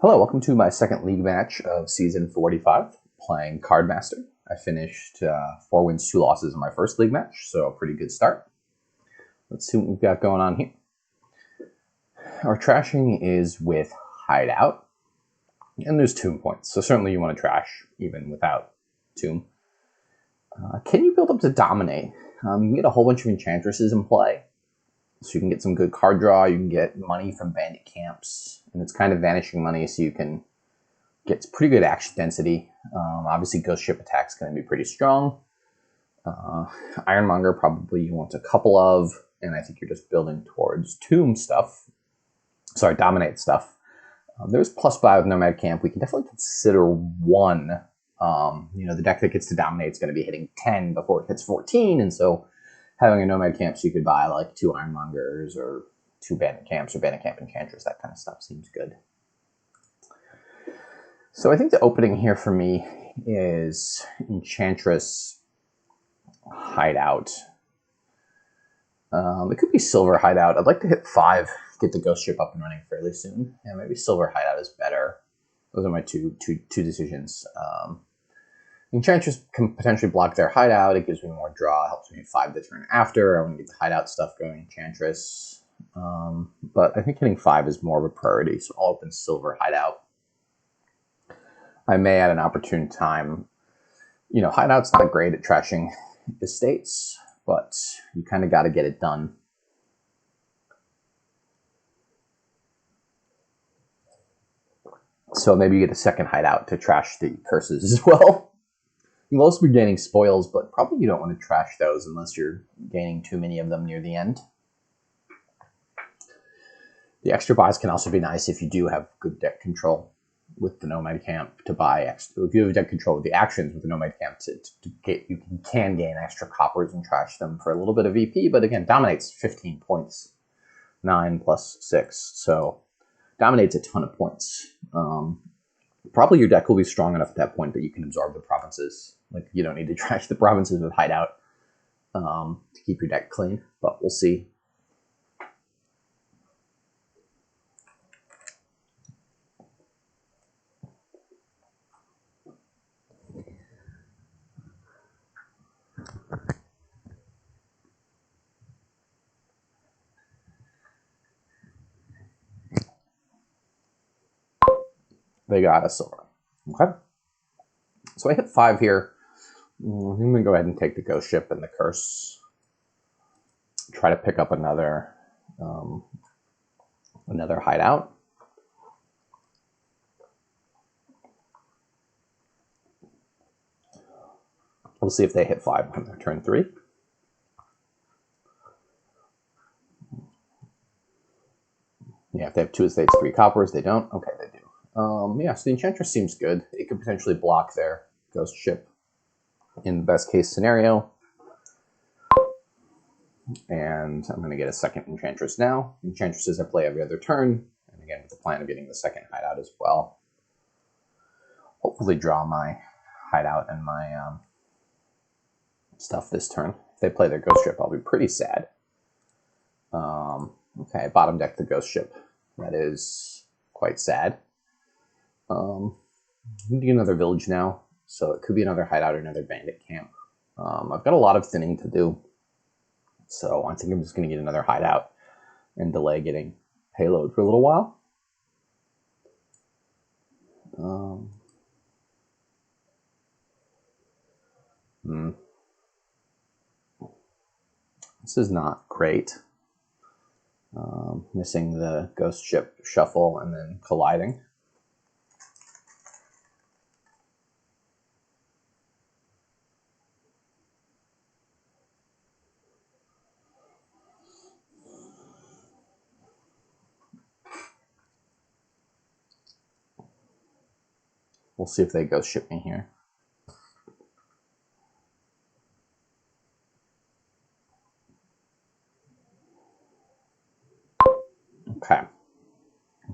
Hello, welcome to my second league match of season 45, playing Cardmaster. I finished 4 wins, 2 losses in my first league match, so a pretty good start. Let's see what we've got going on here. Our trashing is with Hideout, and there's tomb points, so certainly you want to trash even without tomb. Can you build up to dominate? You can get a whole bunch of enchantresses in play, so you can get some good card draw, you can get money from bandit camps, and it's kind of vanishing money, so you can get pretty good action density. Obviously, Ghost Ship Attack's going to be pretty strong. Ironmonger probably you want a couple of, and I think you're just building towards tomb stuff. Sorry, dominate stuff. There's +5 with Nomad Camp. We can definitely consider 1. The deck that gets to dominate is going to be hitting 10 before it hits 14, and so having a Nomad Camp, so you could buy like 2 Ironmongers or 2 Bandit Camps or Bandit Camp Enchantress, that kind of stuff seems good. So I think the opening here for me is Enchantress Hideout. It could be Silver Hideout. I'd like to hit 5, get the Ghost Ship up and running fairly soon. Yeah, maybe Silver Hideout is better. Those are my two decisions. Enchantress can potentially block their Hideout. It gives me more draw, helps me 5 the turn after. I want to get the Hideout stuff going, Enchantress. But I think hitting 5 is more of a priority, so I'll open Silver Hideout. I may at an opportune time. Hideout's not great at trashing estates, but you kind of got to get it done. So maybe you get a second Hideout to trash the curses as well. You'll also be gaining spoils, but probably you don't want to trash those unless you're gaining too many of them near the end. The extra buys can also be nice if you do have good deck control with the Nomad Camp to buy extra. If you have deck control with the actions with the Nomad Camp to get, you can gain extra coppers and trash them for a little bit of VP, but again, dominates 15 points, 9 plus 6, so dominates a ton of points. Probably your deck will be strong enough at that point that you can absorb the provinces. Like, you don't need to trash the provinces with Hideout to keep your deck clean, but we'll see. They got a silver. Okay. So I hit 5 here. I'm going to go ahead and take the Ghost Ship and the Curse. Try to pick up another Hideout. We'll see if they hit 5 on their turn 3. Yeah, if they have 2 estates, 3 coppers, they don't. Okay, they do. Yeah, so the Enchantress seems good. It could potentially block their Ghost Ship in the best case scenario. And I'm going to get a second Enchantress now. Enchantresses I play every other turn. And again, with the plan of getting the second Hideout as well. Hopefully draw my Hideout and my stuff this turn. If they play their Ghost Ship, I'll be pretty sad. Okay, bottom deck the Ghost Ship. That is quite sad. We need another village now, so it could be another Hideout or another Bandit Camp. I've got a lot of thinning to do, so I think I'm just going to get another Hideout and delay getting payload for a little while. This is not great. Missing the Ghost Ship shuffle and then colliding. We'll see if they Ghost Ship me here. Okay. I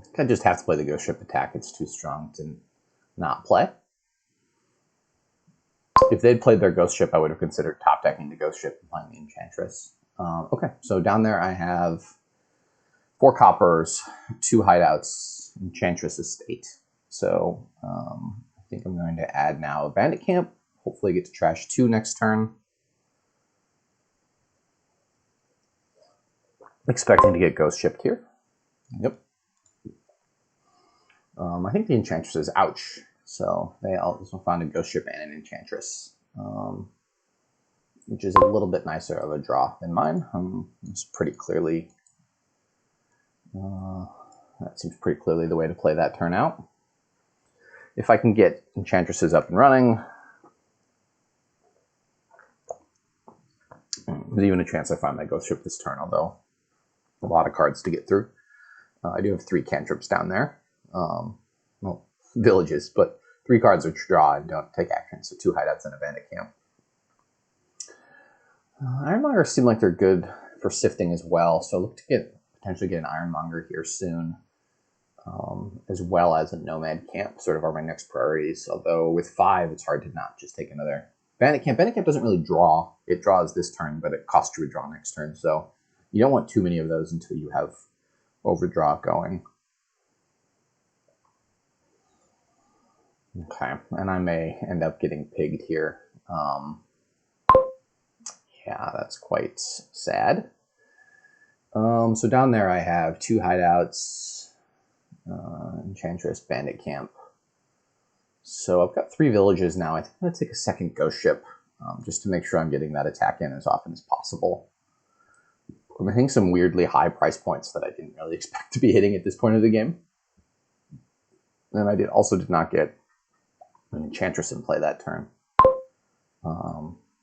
think I just have to play the Ghost Ship Attack. It's too strong to not play. If they'd played their Ghost Ship, I would have considered top decking the Ghost Ship and playing the Enchantress. Okay, so down there I have 4 coppers, 2 hideouts, Enchantress Estate. So I think I'm going to add now a Bandit Camp. Hopefully get to trash 2 next turn. Expecting to get Ghost Shipped here. Yep. I think the Enchantress is ouch. So they also found a Ghost Ship and an Enchantress. Which is a little bit nicer of a draw than mine. It's pretty clearly... that seems pretty clearly the way to play that turn out. If I can get Enchantresses up and running, there's even a chance I find my Ghost Ship this turn, although a lot of cards to get through. I do have 3 cantrips down there. Well, villages, but 3 cards which draw and don't take action, so 2 hideouts and a Bandit Camp. Ironmongers seem like they're good for sifting as well, so look to potentially get an Ironmonger here soon, as well as a Nomad Camp, sort of are my next priorities, although with 5 it's hard to not just take another Bandit Camp. Bandit Camp doesn't really draw. It draws this turn, but it costs you a draw next turn, so you don't want too many of those until you have overdraw going. Okay, and I may end up getting pigged here. Yeah, that's quite sad. So down there I have 2 hideouts, Enchantress, Bandit Camp. So I've got 3 villages now. I think I'm going to take a second Ghost Ship, just to make sure I'm getting that attack in as often as possible. I'm hitting some weirdly high price points that I didn't really expect to be hitting at this point of the game. And I also did not get an Enchantress in play that turn.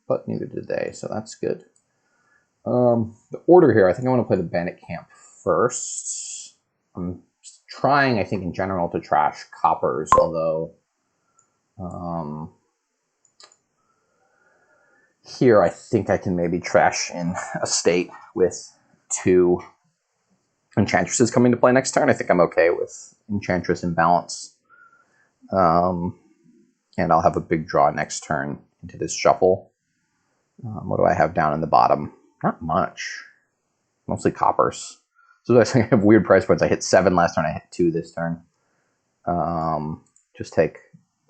But neither did they, so that's good. The order here, I think I want to play the Bandit Camp first. I'm trying, I think, in general to trash coppers, although here I think I can maybe trash in a state with 2 Enchantresses coming to play next turn. I think I'm okay with Enchantress in balance. And I'll have a big draw next turn into this shuffle. What do I have down in the bottom? Not much. Mostly coppers. So I have weird price points. I hit 7 last turn. I hit 2 this turn. Just take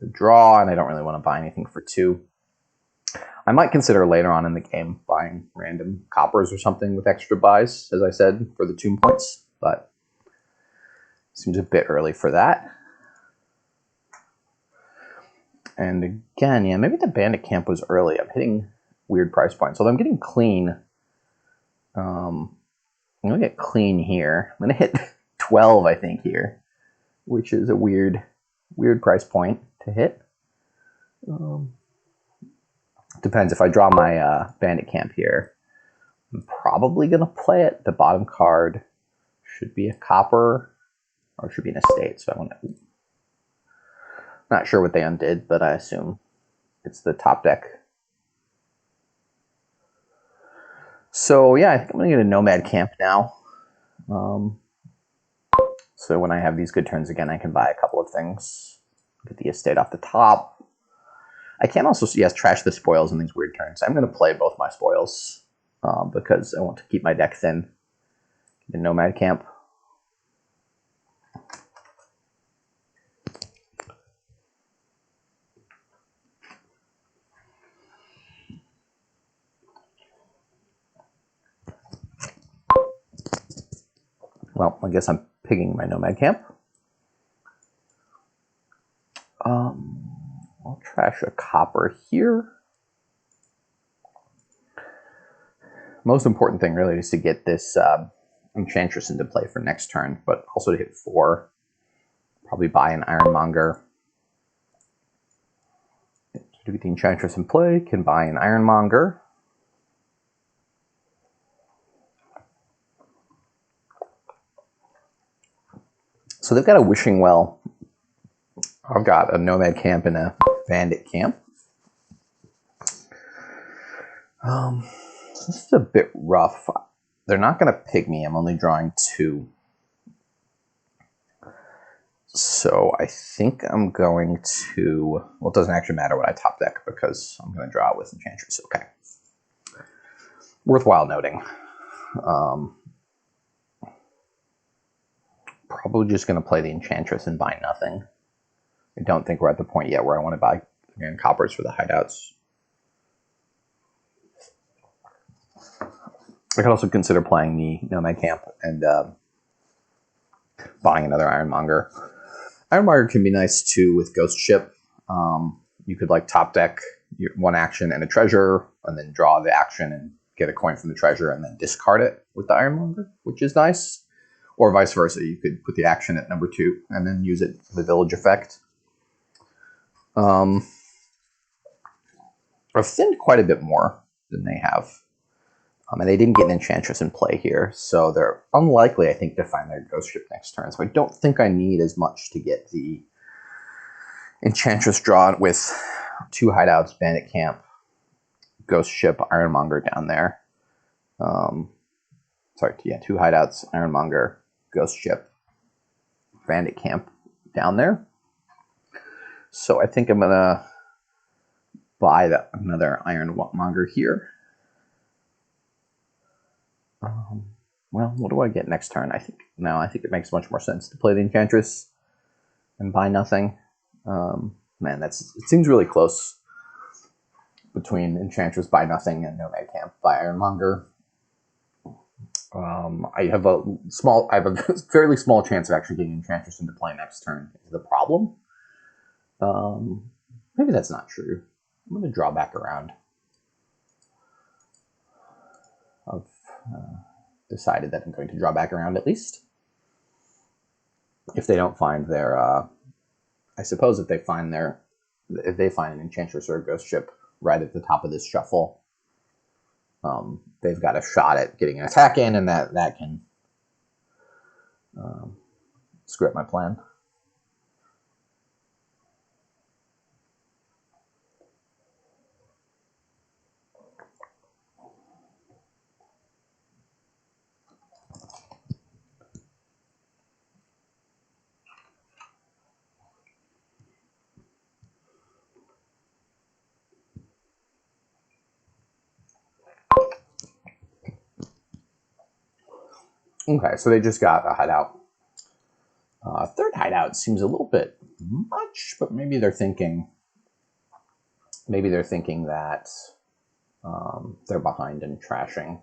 the draw, and I don't really want to buy anything for 2. I might consider later on in the game buying random coppers or something with extra buys, as I said, for the tomb points, but it seems a bit early for that. And again, yeah, maybe the Bandit Camp was early. I'm hitting weird price points, although I'm getting clean. I'm going to get clean here. I'm going to hit 12, I think, here, which is a weird price point to hit. Depends. If I draw my Bandit Camp here, I'm probably going to play it. The bottom card should be a copper, or it should be an estate. So I want to... Not sure what they undid, but I assume it's the top deck. So yeah, I think I'm going to get a Nomad Camp now. So when I have these good turns again, I can buy a couple of things. Get the estate off the top. I can also, yes, trash the spoils in these weird turns. I'm going to play both my spoils because I want to keep my deck thin. Get a Nomad Camp. Well, I guess I'm picking my Nomad Camp. I'll trash a copper here. Most important thing really is to get this Enchantress into play for next turn, but also to hit 4. Probably buy an Ironmonger. To get the Enchantress in play, can buy an Ironmonger. So they've got a Wishing Well. I've got a Nomad Camp and a Bandit Camp. This is a bit rough. They're not going to pig me. I'm only drawing 2. So I think I'm going to... Well, it doesn't actually matter what I top deck because I'm going to draw it with Enchantress. Okay. Worthwhile noting. Probably just going to play the Enchantress and buy nothing. I don't think we're at the point yet where I want to buy again coppers for the hideouts. I could also consider playing the Nomad Camp and buying another Ironmonger. Ironmonger can be nice too with Ghost Ship. You could like top deck one action and a treasure, and then draw the action and get a coin from the treasure, and then discard it with the Ironmonger, which is nice. Or vice versa, you could put the action at number 2 and then use it for the village effect. I've thinned quite a bit more than they have. And they didn't get an Enchantress in play here, so they're unlikely, I think, to find their Ghost Ship next turn. So I don't think I need as much to get the Enchantress drawn with 2 hideouts, Bandit Camp, Ghost Ship, Ironmonger down there. Sorry, yeah, 2 hideouts, Ironmonger, Ghost Ship, Bandit Camp down there. So I think I'm going to buy another Ironmonger here. Well, what do I get next turn? I think it makes much more sense to play the Enchantress and buy nothing. Man, it seems really close between Enchantress, buy nothing, and Nomad Camp, buy Ironmonger. I have a fairly small chance of actually getting Enchantress into play next turn. Is the problem? Maybe that's not true. I'm going to draw back around. I've decided that I'm going to draw back around at least. If they don't find their, I suppose if they find an Enchantress or a Ghost Ship right at the top of this shuffle, they've got a shot at getting an attack in, and that can screw up my plan. Okay, so they just got a hideout. Third hideout seems a little bit much, but maybe they're thinking that they're behind in trashing.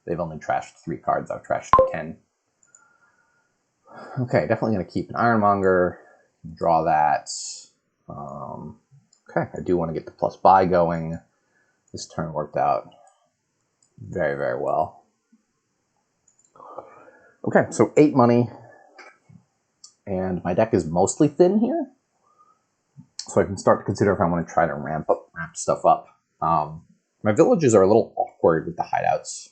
They've only trashed 3 cards. I've trashed 10. Okay, definitely going to keep an Ironmonger. Draw that. Okay, I do want to get the plus buy going. This turn worked out very, very well. Okay, so 8 money. And my deck is mostly thin here. So I can start to consider if I want to try to ramp stuff up. My villages are a little awkward with the hideouts.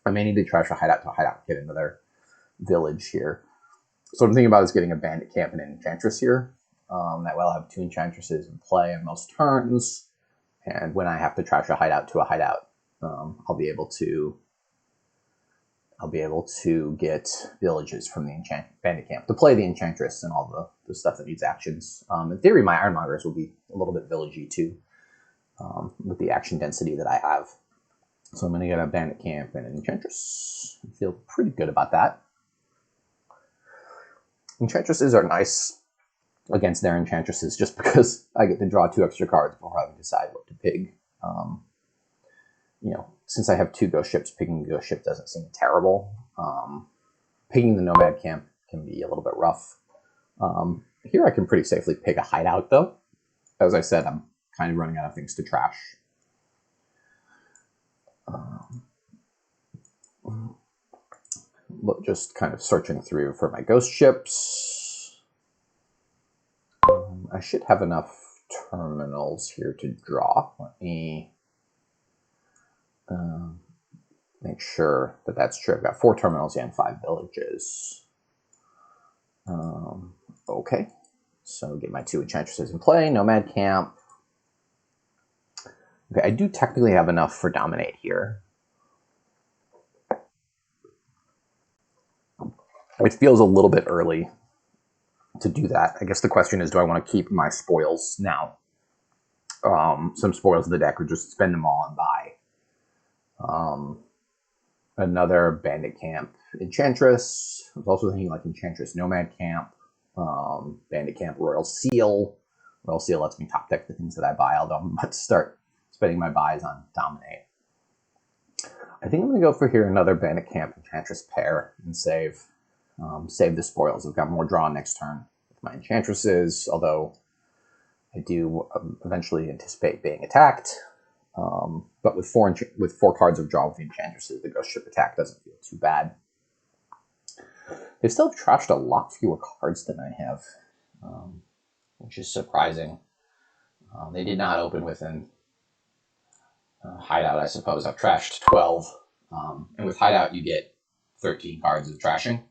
I may need to trash a hideout to a hideout and get another village here. So what I'm thinking about is getting a Bandit Camp and an Enchantress here. That way I'll have 2 Enchantresses in play on most turns. And when I have to trash a hideout to a hideout, I'll be able to get villages from the Bandit Camp to play the Enchantress and all the stuff that needs actions. In theory, my Ironmongers will be a little bit villagey too, with the action density that I have. So I'm going to get a Bandit Camp and an Enchantress. I feel pretty good about that. Enchantresses are nice against their Enchantresses just because I get to draw 2 extra cards before having to decide what to pig. Since I have 2 Ghost Ships, picking a Ghost Ship doesn't seem terrible. Picking the Nomad Camp can be a little bit rough. Here I can pretty safely pick a hideout, though. As I said, I'm kind of running out of things to trash. Just kind of searching through for my Ghost Ships. I should have enough terminals here to draw. Let me make sure that that's true. I've got 4 terminals and 5 villages. Okay, so get my 2 Enchantresses in play. Nomad Camp. Okay, I do technically have enough for Dominate here. It feels a little bit early to do that. I guess the question is, do I want to keep my spoils now? Some spoils of the deck, or just spend them all and buy another Bandit Camp Enchantress. I was also thinking like Enchantress Nomad Camp, Bandit Camp, Royal Seal. Royal Seal lets me top deck the things that I buy, although I'm about to start spending my buys on Dominate. I think I'm going to go for here another Bandit Camp Enchantress pair and save the spoils. I've got more draw next turn with my Enchantresses, although I do eventually anticipate being attacked. But with four cards of draw with the Enchantresses, the Ghost Ship attack doesn't feel too bad. They still have trashed a lot fewer cards than I have, which is surprising. They did not open with an Hideout, I suppose. I've trashed 12. And with Hideout, you get 13 cards of trashing.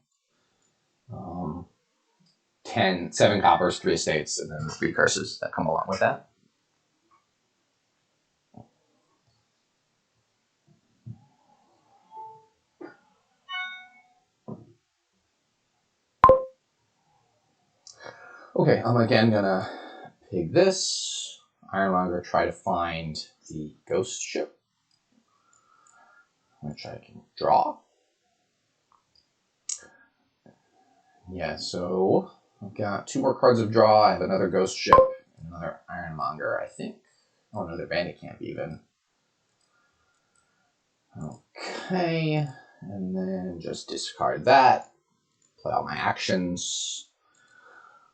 7 coppers, 3 estates, and then the 3 curses that come along with that. Okay, I'm again gonna pig this. Ironmonger, try to find the Ghost Ship, which I can draw. Yeah, so I've got 2 more cards of draw. I have another Ghost Ship, another Ironmonger, I think. Oh, another Bandit Camp even. Okay, and then just discard that. Play all my actions.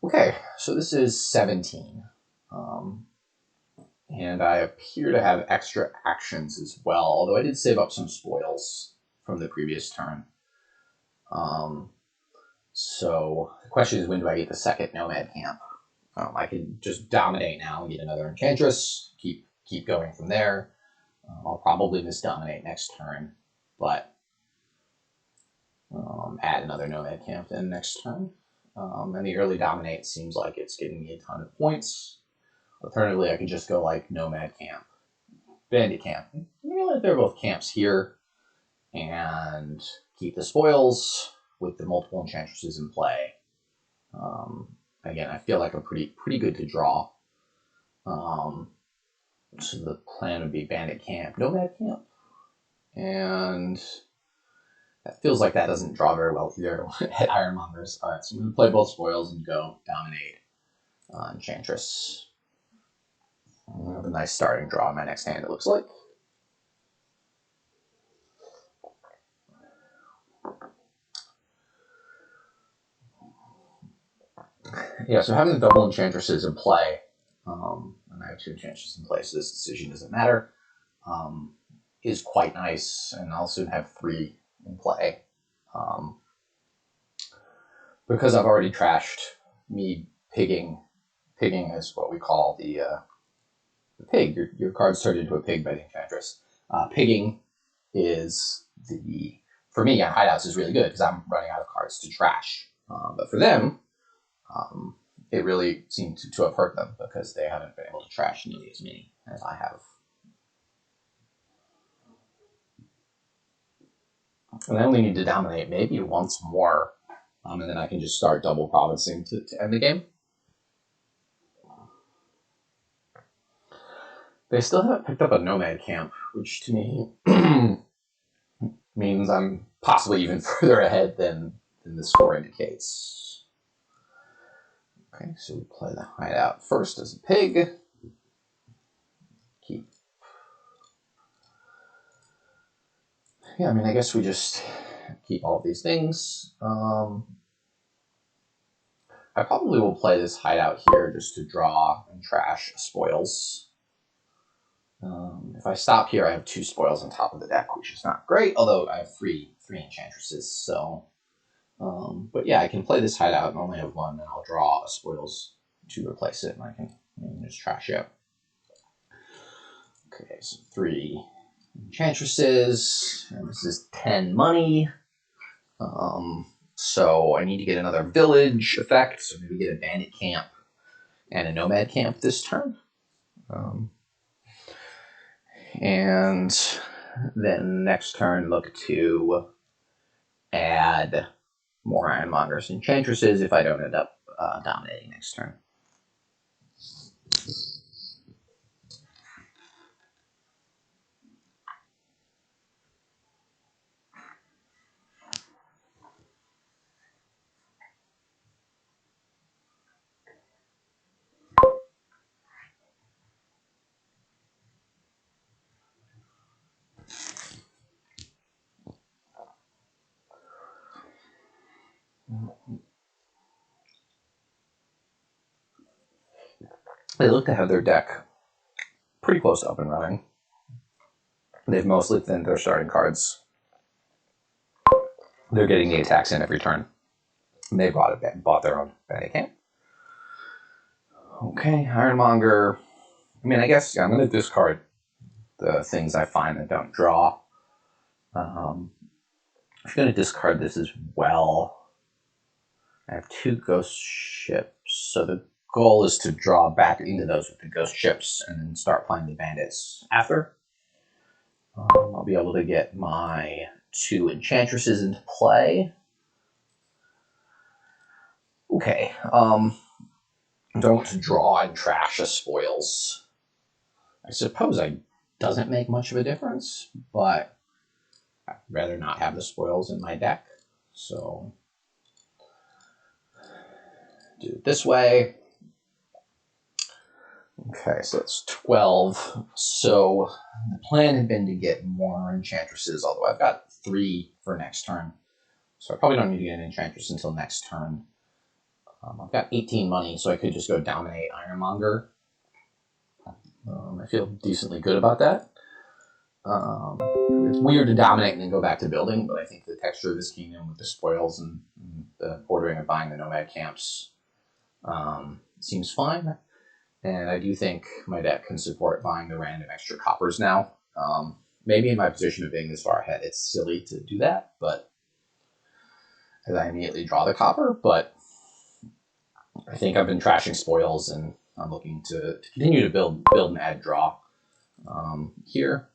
Okay, so this is 17. And I appear to have extra actions as well, although I did save up some spoils from the previous turn. So the question is, when do I get the second Nomad Camp? I can just dominate now and get another Enchantress, keep going from there. I'll probably misdominate next turn, but add another Nomad Camp then next turn. And the early dominate seems like it's getting me a ton of points. Alternatively, I could just go like Nomad Camp, Bandit Camp. Maybe like they're both camps here and keep the spoils with the multiple Enchantresses in play. Again, I feel like I'm pretty good to draw. So the plan would be Bandit Camp, Nomad Camp. And that feels like that doesn't draw very well either at Ironmongers. Alright, so I'm going to play both spoils and go dominate Enchantress. I have a nice starting draw in my next hand, it looks like. Yeah, so having the double Enchantresses in play, and I have 2 Enchantresses in play, so this decision doesn't matter, is quite nice, and I'll soon have 3 in play. Because I've already trashed, me pigging is what we call the pig. Your card's turned into a pig by the Enchantress. Pigging is for me on Hideouts is really good because I'm running out of cards to trash. But for them, it really seemed to have hurt them because they haven't been able to trash nearly as many as I have. And I only need to dominate maybe once more, and then I can just start double provincing to end the game. They still haven't picked up a Nomad Camp, which to me means I'm possibly even further ahead than the score indicates. Okay, so we play the Hideout first as a pig. Yeah, I mean, I guess we just keep all of these things. I probably will play this Hideout here just to draw and trash spoils. If I stop here, I have 2 spoils on top of the deck, which is not great, although I have three Enchantresses, so... but yeah, I can play this Hideout and only have 1, and I'll draw a spoils to replace it, and I can just trash it. Okay, so 3 Enchantresses, and this is 10 money. So I need to get another village effect, so maybe get a Bandit Camp and a Nomad Camp this turn. And then next turn, look to add more Ironmongers and Enchantresses if I don't end up dominating next turn. They look to have their deck pretty close to up and running. They've mostly thinned their starting cards. They're getting the attacks in every turn. And they bought their own Benny Camp. Okay, Ironmonger. I mean, I guess I'm going to discard the things I find that don't draw. I'm going to discard this as well. I have 2 ghost ships, so the goal is to draw back into those with the ghost ships and then start playing the bandits after. I'll be able to get my 2 enchantresses into play. Okay, don't draw and trash as spoils. I suppose it doesn't make much of a difference, but I'd rather not have the spoils in my deck, so do it this way. Okay, so that's 12. So the plan had been to get more enchantresses, although I've got 3 for next turn. So I probably don't need to get an enchantress until next turn. I've got 18 money, so I could just go dominate Ironmonger. I feel decently good about that. It's weird to dominate and then go back to building, but I think the texture of this kingdom with the spoils and the ordering and buying the nomad camps seems fine. And I do think my deck can support buying the random extra coppers now. Maybe in my position of being this far ahead, it's silly to do that, but as I immediately draw the copper, but I think I've been trashing spoils and I'm looking to continue to build and add draw here.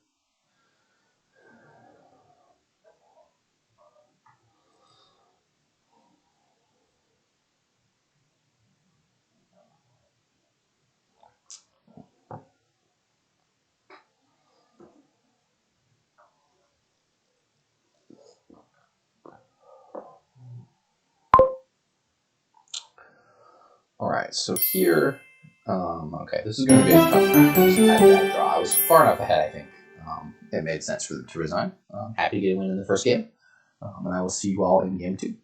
All right, so here, okay, this is going to be a tough round. I had that draw. I was far enough ahead, I think. It made sense for them to resign. Happy to get a win in the first game, and I will see you all in game 2.